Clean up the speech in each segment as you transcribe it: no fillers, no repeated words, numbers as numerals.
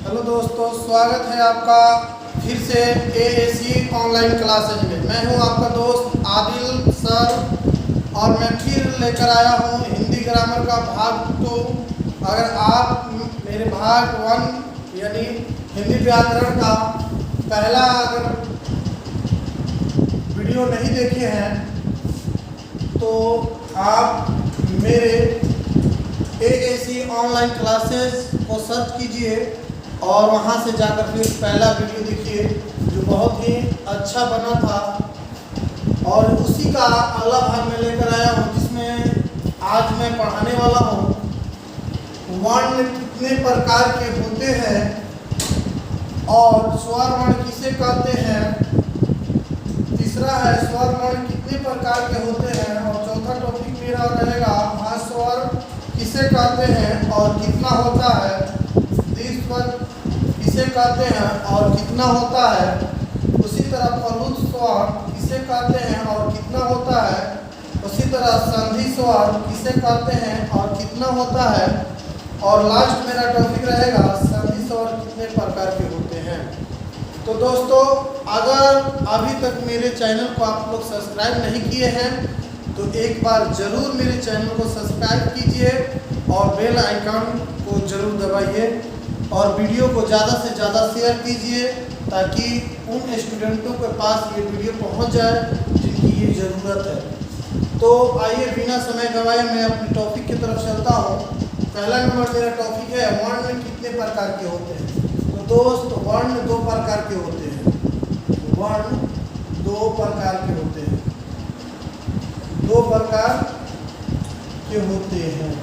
Hello दोस्तों, स्वागत है आपका फिर से एएसी ऑनलाइन क्लासेज में। मैं हूं आपका दोस्त आदिल सर और मैं फिर लेकर आया हूं हिंदी ग्रामर का भाग 2। अगर आप मेरे भाग 1 यानी हिंदी व्याकरण का पहला अगर वीडियो नहीं देखे हैं तो आप मेरे एएसी ऑनलाइन क्लासेस को सर्च कीजिए और वहां से जाकर फिर पहला वीडियो देखिए जो बहुत ही अच्छा बना था। और उसी का अगला भाग में लेकर आया हूँ जिसमें आज मैं पढ़ाने वाला हूँ वर्ण कितने प्रकार के होते हैं और स्वर वर्ण किसे कहते हैं। तीसरा है स्वर वर्ण कितने प्रकार के होते हैं और चौथा टॉपिक मेरा रहेगा भास्वर किसे कहते हैं और कितना होता है। स्वर किसे कहते हैं और कितना होता है। उसी तरह फलुत स्वर किसे कहते हैं और कितना होता है। उसी तरह संधि स्वर किसे कहते हैं और कितना होता है। और लास्ट मेरा टॉपिक रहेगा संधि स्वर कितने प्रकार के होते हैं। तो दोस्तों, अगर अभी तक मेरे चैनल को आप लोग सब्सक्राइब नहीं किए हैं तो एक बार ज़रूर मेरे चैनल को सब्सक्राइब कीजिए और बेल आइकन को ज़रूर दबाइए और वीडियो को ज़्यादा से ज़्यादा शेयर कीजिए ताकि उन स्टूडेंटों के पास ये वीडियो पहुंच जाए जिनकी ये ज़रूरत है। तो आइए बिना समय गंवाए मैं अपने टॉपिक की तरफ चलता हूँ। पहला नंबर मेरा टॉपिक है वर्ण कितने प्रकार के होते हैं। तो दोस्त, वर्ण 2 प्रकार के होते हैं। वर्ण 2 प्रकार के होते हैं। 2 प्रकार के होते हैं।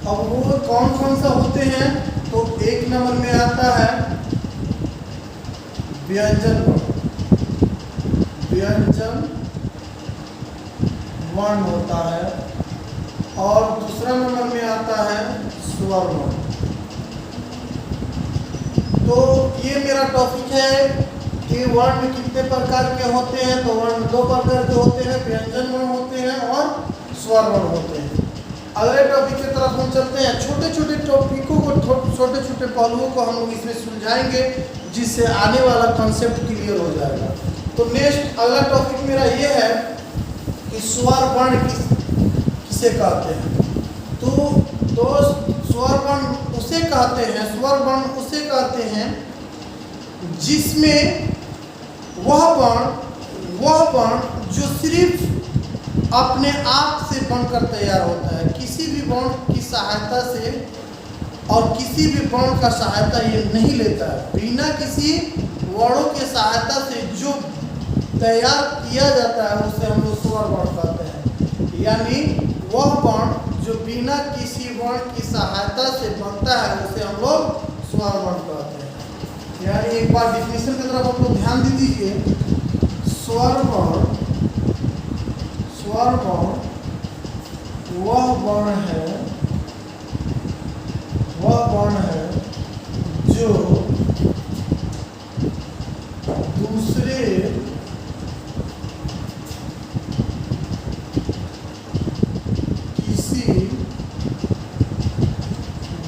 अब वो कौन कौन सा होते हैं तो एक नंबर में आता है व्यंजन वर्ण। व्यंजन वर्ण होता है और दूसरा नंबर में आता है स्वर वर्ण। तो ये मेरा टॉपिक है कि वर्ण कितने प्रकार के होते हैं। तो वर्ण 2 प्रकार के होते हैं, व्यंजन वर्ण होते हैं और स्वर वर्ण होते हैं। अगले टॉपिक की तरफ हम चलते हैं। छोटे छोटे टॉपिकों को, छोटे छोटे पहलुओं को हम लोग इसमें सुलझाएंगे जिससे आने वाला कॉन्सेप्ट क्लियर हो जाएगा। तो नेक्स्ट अगला टॉपिक मेरा ये है कि स्वर वर्ण किसे कहते हैं। तो दोस्त, स्वर वर्ण उसे कहते हैं, स्वर वर्ण उसे कहते हैं जिसमें वह वर्ण जो सिर्फ अपने आप से बनकर तैयार होता है, किसी भी वर्ण की सहायता से और किसी भी वर्ण का सहायता ये नहीं लेता है। बिना किसी वर्णों के सहायता से जो तैयार किया जाता है उसे हम लोग स्वर वर्ण कहते हैं। यानी वह वर्ण जो बिना किसी वर्ण की सहायता से बनता है उसे हम लोग स्वर वर्ण कहते हैं। यानी एक बार डिफिनेशन की तरफ हम लोग ध्यान दे दीजिए। स्वर वर्ण वह वर्ण है जो दूसरे किसी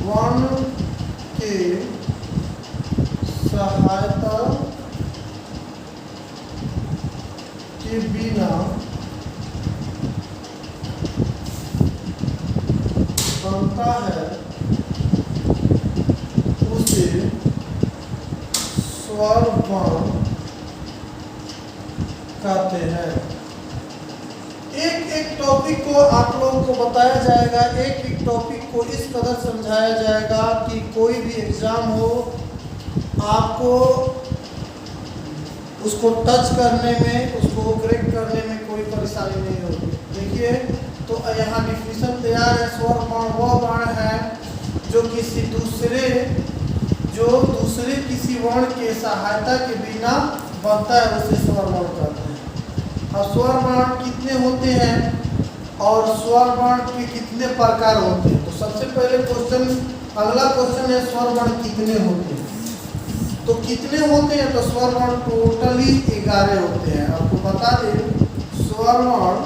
वर्ण के सहायता के बिना बनता है उसे स्वर वर्ण कहते हैं। एक एक टॉपिक को आप लोगों को बताया जाएगा, एक एक टॉपिक को इस कदर समझाया जाएगा कि कोई भी एग्जाम हो आपको उसको टच करने में, उसको करेक्ट करने में कोई परेशानी नहीं होगी। देखिए, तो यहाँ डिफिनेशन तैयार है। स्वर वर्ण वह वर्ण है जो दूसरे किसी वर्ण के सहायता के बिना बनता है उसे स्वर वर्ण कहते हैं। अब स्वर वर्ण कितने होते हैं और स्वर वर्ण के कितने प्रकार होते हैं। तो सबसे पहले अगला क्वेश्चन है स्वर वर्ण कितने होते हैं। तो कितने होते हैं तो स्वर वर्ण टोटली 11 होते हैं। आपको बता दें स्वर वर्ण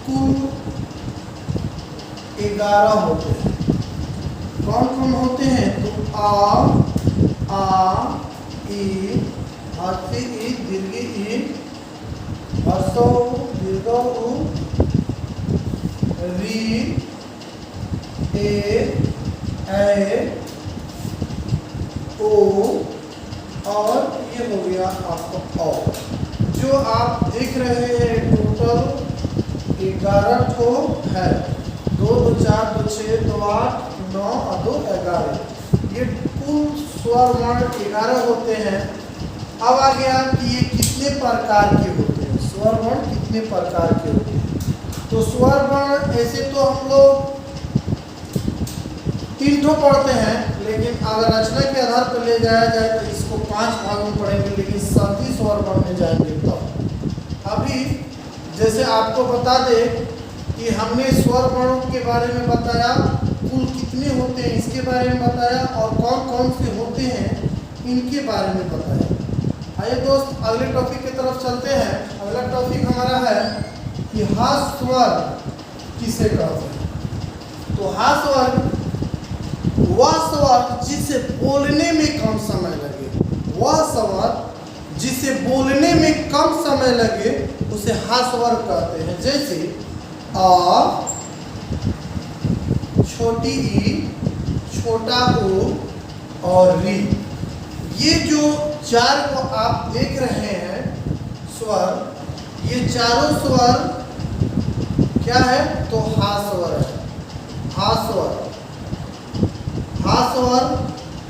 कुल 11 होते हैं। कौन कौन होते हैं? तो आ ई हाथी ई दीर्घी ई हर्षो दीर्घ उ री ए ओ और ये हो गया आपका औ। जो आप देख रहे हैं टोटल 11 ठो है। 2 2 4 2 6 2 8 9 और 2 11। ये कुल स्वर वर्ण 11 होते हैं। अब आ गया कि ये कितने प्रकार के होते हैं, स्वर वर्ण कितने प्रकार के होते हैं। तो स्वर वर्ण ऐसे तो हम लोग 3 ठो पढ़ते हैं, लेकिन अगर रचना के आधार पर ले जाया जाए तो इसको 5 भागों में पढ़ेंगे, लेकिन साथी स्वर वर्ण में जाएंगे। तो अभी जैसे आपको बता दें कि हमने स्वर वर्णों के बारे में बताया, कुल कितने होते हैं इसके बारे में बताया, और कौन कौन से होते हैं इनके बारे में बताया। आइए दोस्त अगले टॉपिक की तरफ चलते हैं। अगला टॉपिक हमारा है कि हास स्वर किसे कहते हैं। तो हास स्वर वह स्वर जिसे बोलने में कम समय लगे, वह स्वर जिसे बोलने में कम समय लगे उसे हास स्वर कहते हैं। जैसे आ, छोटी ई, छोटा ओ और री। ये जो 4 को आप देख रहे हैं स्वर, ये चारों स्वर क्या है? तो हास स्वर है। हास स्वर, हास स्वर।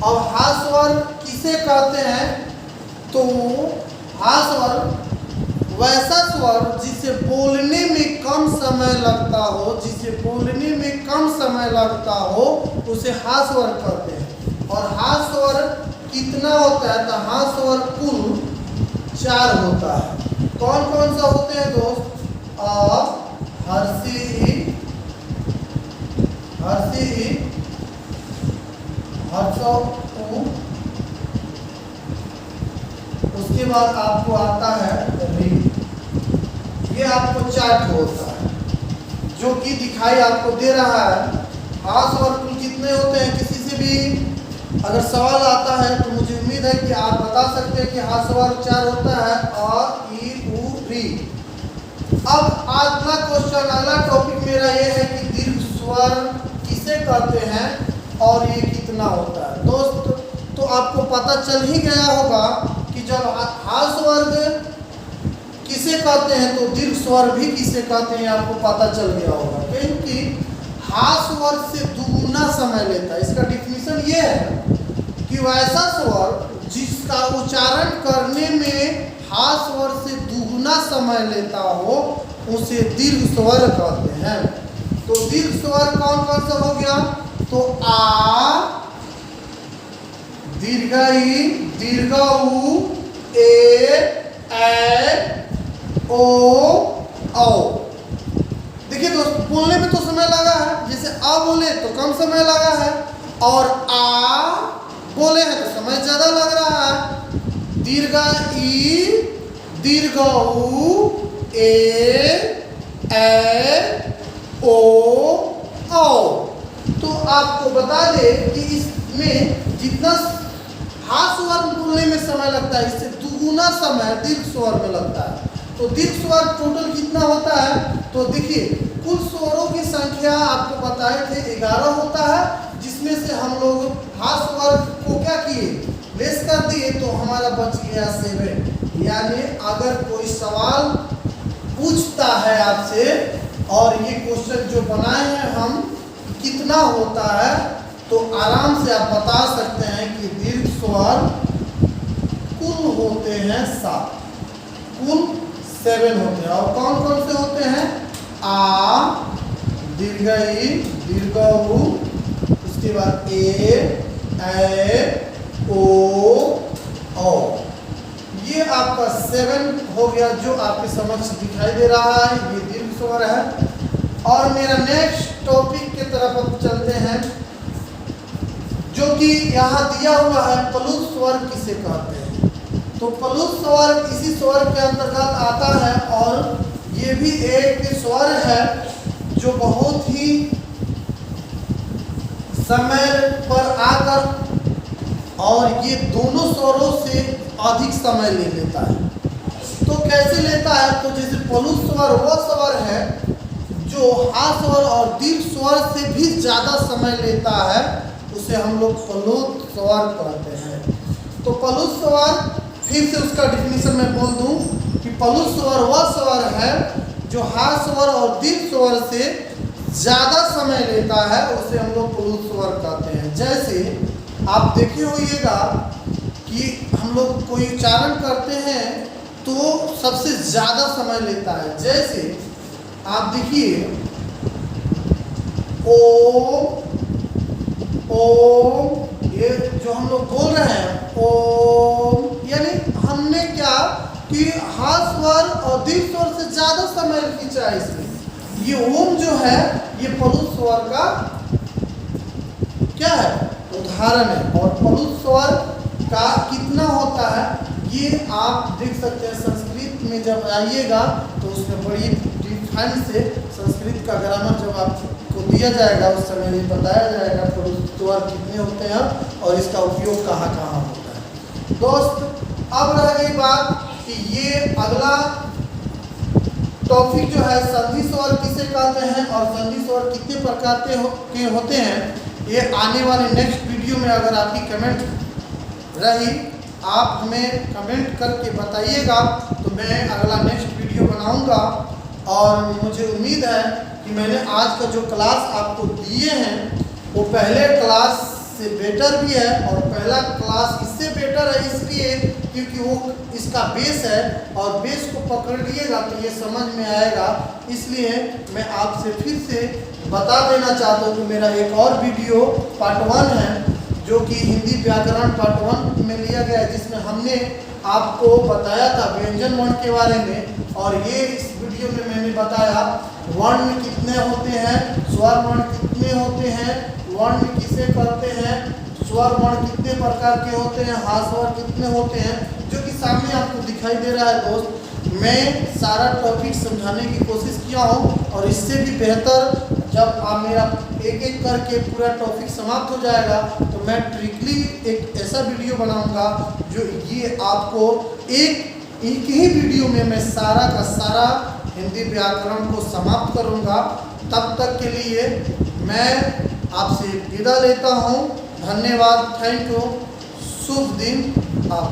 अब हास स्वर किसे कहते हैं? तो हास स्वर वैसा स्वर जिसे बोलने में कम समय लगता हो, जिसे बोलने में कम समय लगता हो उसे हास स्वर कहते हैं। और हास स्वर कितना होता है? तो हास स्वर कुल 4 होता है। कौन कौन सा होते हैं दोस्त? हर्षी, हर्षी, हर्षो, उसके बाद आपको आता है री। ये आपको 4 होता है जो कि दिखाई आपको दे रहा है। हास स्वर कुल कितने होते हैं? किसी से भी अगर सवाल आता है तो मुझे उम्मीद है कि आप बता सकते हैं कि हास स्वर 4 होता है, अ ई उ री। अब अगला क्वेश्चन, अगला टॉपिक मेरा ये है कि दीर्घ स्वर किसे कहते हैं और ये कितना होता है। दोस्त तो आपको पता चल ही गया होगा कि जब हास स्वर किसे कहते हैं तो दीर्घ स्वर भी किसे कहते हैं, आपको पता चल गया होगा। क्योंकि हास स्वर से दुगुना समय लेता है। इसका डिफिनीशन ये है कि वैसा स्वर जिसका उच्चारण करने में हास स्वर से दुगुना समय लेता हो उसे दीर्घ स्वर कहते हैं। तो दीर्घ स्वर कौन कौन सा हो गया? तो आ, दीर्घ ई, दीर्घ उ, ए ओ औ। देखिए दोस्त बोलने में तो समय लगा है, जैसे आ बोले तो कम समय लगा है, और आ बोले हैं तो समय ज्यादा लग रहा है। दीर्घ ई, दीर्घ उ, ए ओ औ। तो आपको बता दें कि इसमें जितना हास स्वर बोलने में समय लगता है इससे दुगुना समय दीर्घ स्वर में लगता है। तो दीर्घ स्वर टोटल कितना होता है? तो देखिए कुल स्वरों की संख्या आपको बताए थे 11 होता है, जिसमें से हम लोग हास स्वर को क्या किए? लेस कर दिए, तो हमारा बच गया 7। यानी अगर कोई सवाल पूछता है आपसे और ये क्वेश्चन जो बनाए हैं हम कितना होता है, तो आराम से आप बता सकते हैं कि दीर्घ स्वर कुल होते हैं 7, कुल 7 होते हैं। और कौन कौन से होते हैं? आ, दीर्घ ई, दीर्घ उ, उसके बाद ए ओ औ। ये आपका 7 हो गया जो आपके समक्ष दिखाई दे रहा है, ये दीर्घ स्वर है। और मेरा नेक्स्ट टॉपिक की तरफ अब चलते हैं, जो कि यहाँ दिया हुआ है प्लुत स्वर किसे कहते हैं। तो प्लुत स्वर इसी स्वर के अंतर्गत आता है, और ये भी एक स्वर है जो बहुत ही समय पर आकर और ये दोनों स्वरों से अधिक समय ले लेता है। तो कैसे लेता है? तो जैसे पलु स्वर वह स्वर है जो हा स्वर और दीर्घ स्वर से भी ज़्यादा समय लेता है, उसे हम लोग पलुत स्वर कहते हैं। तो पलुत स्वर, फिर से उसका डिफिनीशन मैं बोल दूं कि पलुत स्वर वह स्वर है जो हा स्वर और दीर्घ स्वर से ज़्यादा समय लेता है, उसे हम लोग पलुत स्वर कहते हैं। जैसे आप देखे होइएगा कि हम लोग कोई उच्चारण करते हैं तो सबसे ज़्यादा समय लेता है। जैसे आप देखिए ओम, ओम, ये जो हम लोग बोल रहे हैं ओम, यानी हमने क्या कि हा स्वर और दीर्घ स्वर से ज़्यादा समय खींचा है। इसमें ये ओम जो है ये पलुत स्वर का क्या है? उदाहरण है। और पलुत स्वर का कितना होता है ये आप देख सकते हैं। संस्कृत में जब आइएगा तो उसमें बड़ी डिफाइन से संस्कृत का ग्रामर जब आपको दिया जाएगा उस समय ये बताया जाएगा पलुत स्वर कितने होते हैं और इसका उपयोग कहाँ कहाँ होता है। दोस्त, अब रह गई बात कि ये अगला टॉपिक जो है संधि स्वर किसे कहते हैं और संधि स्वर कितने प्रकार के होते हैं, ये आने वाले नेक्स्ट वीडियो में अगर आपकी कमेंट रही, आप हमें कमेंट करके बताइएगा तो मैं अगला नेक्स्ट वीडियो बनाऊंगा। और मुझे उम्मीद है कि मैंने आज का जो क्लास आपको दिए हैं वो पहले क्लास से बेटर भी है और पहला क्लास इससे बेटर है इसलिए क्योंकि वो इसका बेस है और बेस को पकड़ लिएगा तो ये समझ में आएगा। इसलिए मैं आपसे फिर से बता देना चाहता हूँ कि मेरा एक और वीडियो पार्ट 1 है जो कि हिंदी व्याकरण पार्ट 1 में लिया गया है, जिसमें हमने आपको बताया था व्यंजन वर्ण के बारे में। और ये इस वीडियो में मैंने बताया वर्ण कितने होते हैं, स्वर वर्ण कितने होते हैं, वर्ण किसे कहते हैं, स्वर वर्ण कितने प्रकार के होते हैं, हा स्वर कितने होते हैं, जो कि सामने आपको दिखाई दे रहा है। दोस्त, मैं सारा टॉपिक समझाने की कोशिश किया हूँ और इससे भी बेहतर जब आप मेरा एक एक करके पूरा टॉपिक समाप्त हो जाएगा तो मैं ट्रिकली एक ऐसा वीडियो बनाऊंगा जो ये आपको एक ही वीडियो में मैं सारा का सारा हिंदी व्याकरण को समाप्त करूंगा। तब तक के लिए मैं आपसे विदा लेता हूं। धन्यवाद, थैंक यू, शुभ दिन आप।